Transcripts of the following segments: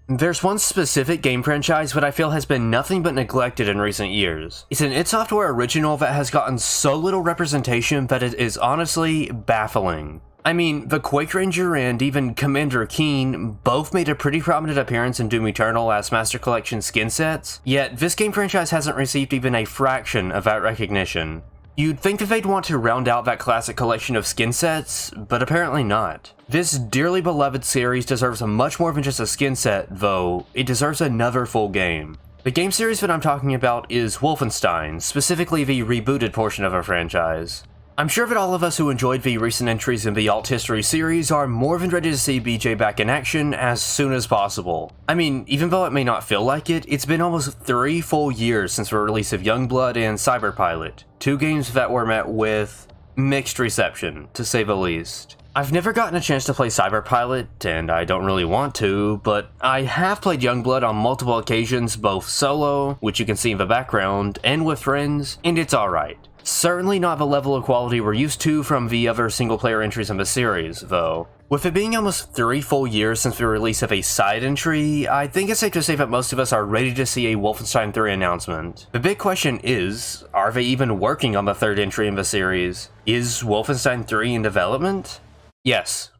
There's one specific game franchise that I feel has been nothing but neglected in recent years. It's an id Software original that has gotten so little representation that it is honestly baffling. I mean, the Quake Ranger and even Commander Keen both made a pretty prominent appearance in Doom Eternal as Master Collection skin sets, yet this game franchise hasn't received even a fraction of that recognition. You'd think that they'd want to round out that classic collection of skin sets, but apparently not. This dearly beloved series deserves much more than just a skin set, though it deserves another full game. The game series that I'm talking about is Wolfenstein, specifically the rebooted portion of our franchise. I'm sure that all of us who enjoyed the recent entries in the Alt History series are more than ready to see BJ back in action as soon as possible. I mean, even though it may not feel like it, it's been almost 3 full years since the release of Youngblood and Cyberpilot, 2 games that were met with mixed reception, to say the least. I've never gotten a chance to play Cyberpilot, and I don't really want to, but I have played Youngblood on multiple occasions, both solo, which you can see in the background, and with friends, and it's alright. Certainly not the level of quality we're used to from the other single-player entries in the series, though. With it being almost 3 full years since the release of a side entry, I think it's safe to say that most of us are ready to see a Wolfenstein 3 announcement. The big question is, are they even working on the 3rd entry in the series? Is Wolfenstein 3 in development? Yes.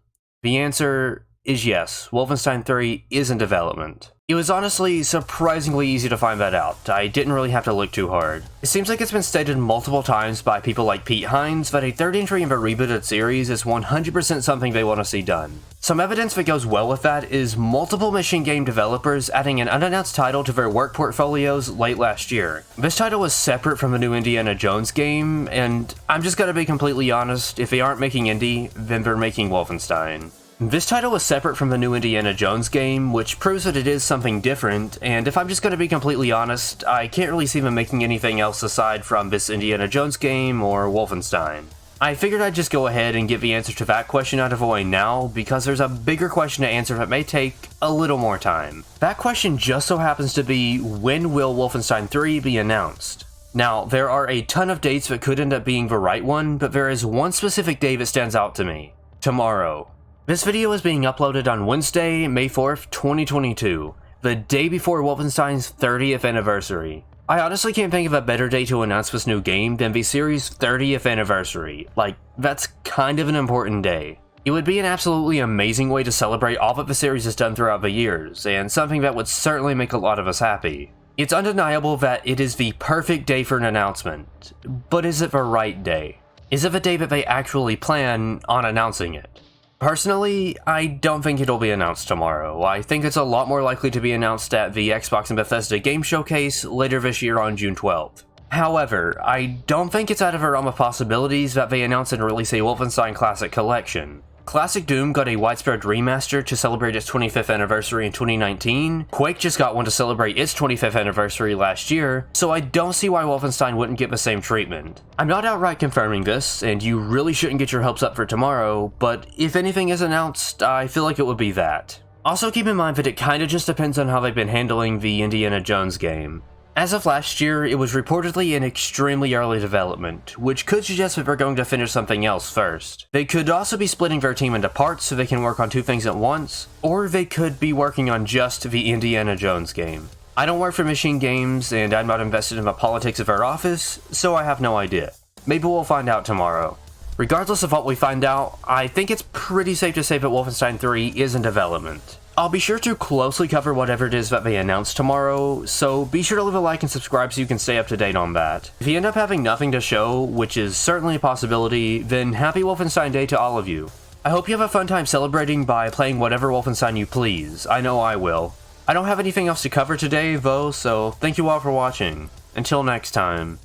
The answer is yes, Wolfenstein 3 is in development. It was honestly surprisingly easy to find that out. I didn't really have to look too hard. It seems like it's been stated multiple times by people like Pete Hines that a 3rd entry in the rebooted series is 100% something they want to see done. Some evidence that goes well with that is multiple machine game developers adding an unannounced title to their work portfolios late last year. This title was separate from the new Indiana Jones game, and I'm just gonna be completely honest, if they aren't making Indy, then they're making Wolfenstein. This title was separate from the new Indiana Jones game, which proves that it is something different, and if I'm just gonna be completely honest, I can't really see them making anything else aside from this Indiana Jones game or Wolfenstein. I figured I'd just go ahead and get the answer to that question out of the way now, because there's a bigger question to answer that may take a little more time. That question just so happens to be, when will Wolfenstein 3 be announced? Now, there are a ton of dates that could end up being the right one, but there is one specific day that stands out to me. Tomorrow. This video is being uploaded on Wednesday, May 4th, 2022, the day before Wolfenstein's 30th anniversary. I honestly can't think of a better day to announce this new game than the series' 30th anniversary. Like, that's kind of an important day. It would be an absolutely amazing way to celebrate all that the series has done throughout the years, and something that would certainly make a lot of us happy. It's undeniable that it is the perfect day for an announcement, but is it the right day? Is it the day that they actually plan on announcing it? Personally, I don't think it'll be announced tomorrow. I think it's a lot more likely to be announced at the Xbox and Bethesda Game Showcase later this year on June 12th. However, I don't think it's out of the realm of possibilities that they announce and release a Wolfenstein Classic Collection. Classic Doom got a widespread remaster to celebrate its 25th anniversary in 2019, Quake just got one to celebrate its 25th anniversary last year, so I don't see why Wolfenstein wouldn't get the same treatment. I'm not outright confirming this, and you really shouldn't get your hopes up for tomorrow, but if anything is announced, I feel like it would be that. Also keep in mind that it kinda just depends on how they've been handling the Indiana Jones game. As of last year, it was reportedly in extremely early development, which could suggest that they're going to finish something else first. They could also be splitting their team into parts so they can work on 2 things at once, or they could be working on just the Indiana Jones game. I don't work for Machine Games, and I'm not invested in the politics of our office, so I have no idea. Maybe we'll find out tomorrow. Regardless of what we find out, I think it's pretty safe to say that Wolfenstein 3 is in development. I'll be sure to closely cover whatever it is that they announce tomorrow, so be sure to leave a like and subscribe so you can stay up to date on that. If you end up having nothing to show, which is certainly a possibility, then happy Wolfenstein Day to all of you. I hope you have a fun time celebrating by playing whatever Wolfenstein you please. I know I will. I don't have anything else to cover today, though, so thank you all for watching. Until next time.